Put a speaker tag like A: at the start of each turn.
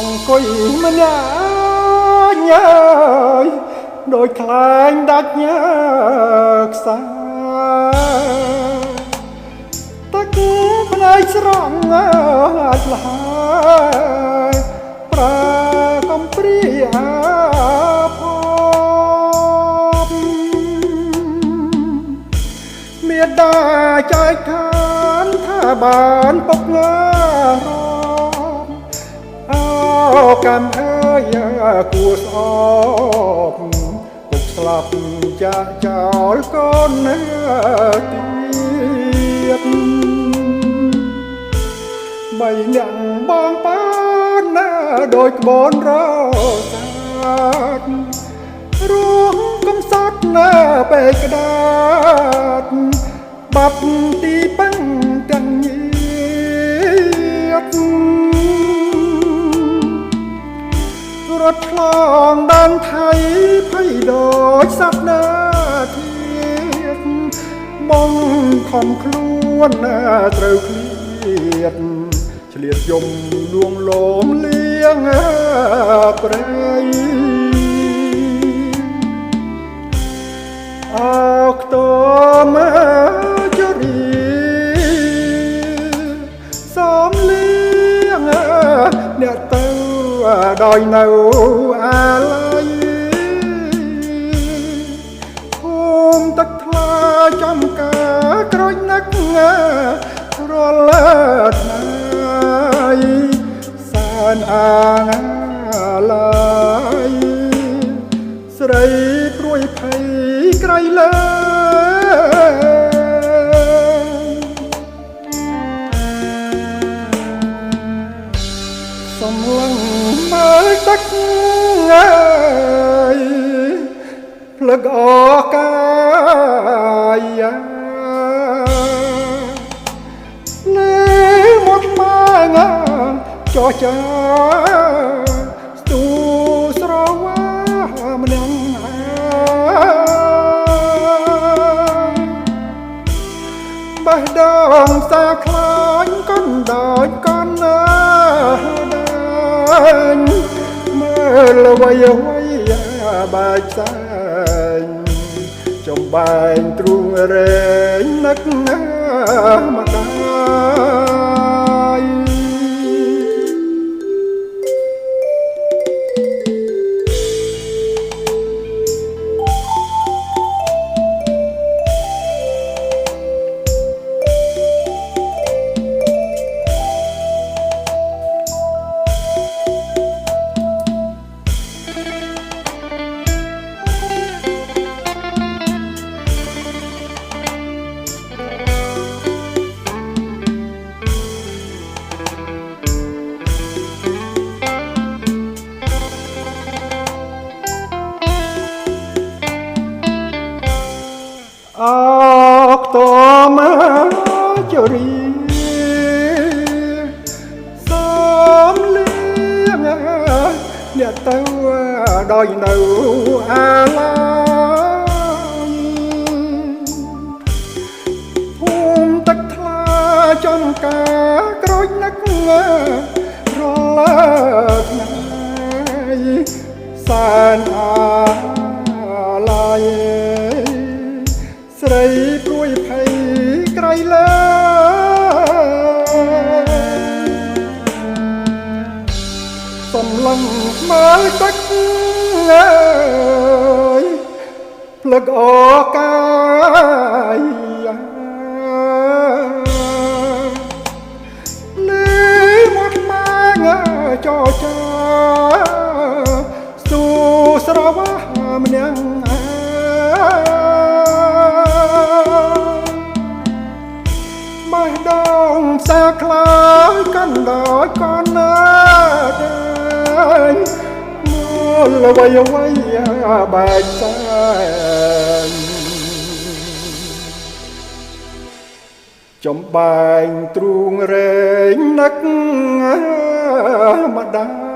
A: អង្គុយម្នាក់ញ៉ើយដោយខ្លាញ់ដាច់ញើខ្សាតាគឺផ្នែកស្រង់អាចលហើយប្រើកំព្រាភពមេដាចែកឋានថាបានពុកងារកំអើយគួស្អប់ពុកស្លាប់ចាក់ចោលកូនទៀតបីអ្នកបងបានណាដោយក្បូនរសាទរួមកំសត់ណាពេកក្តាតបាត់ទីប៉ឹងទាំងញាតិរត់ឆ្លងដែនថៃភ័យដូចសត្វនាធាតបងខំខ្លួនត្រូវឃ្លៀតឆ្លៀតយំលួងលោមលៀងព្រៃអើខ្ទមជរីសំលៀងអ្នកទៅដោយនៅអាឡ័យភូមិទឹកថ្លាចំការក្រួយណាក់រលាត់ថ្ងៃសានអាងឡាយស្រីព្រួយភ័យក្រៃលើសំឡឹងមើលទឹកភ្លឹកអកាយលេមកមកចោះចាស្ទូស្រវាម្នាក់បេះដូងសាខ្លាញ់កូនដោយកូនមើលអ្វីអ្វីបែកផ្សែងចំបែងទ្រូងរែងនឹកម្ដាយអកតមជរីសំលៀងអ្នកទៅដោយនៅអាឡ័យភូមិទឹកថ្លាចំការក្រួយណាក់រលាត់ថ្ងៃសានអាឡ័យស្រីព្រួយភ័យក្រៃលើសំឡឹងមើលទឹកភ្លឹកអកាយលេមកមកចោចាស្ទូស្រវាម្នាក់បេះដូងសាខ្លាយកាន់ដោយកូនណាដែងមើលអ្វីអ្វីបែកផ្សែងចំបែងទ្រូងរែងនឹកម្ដាយ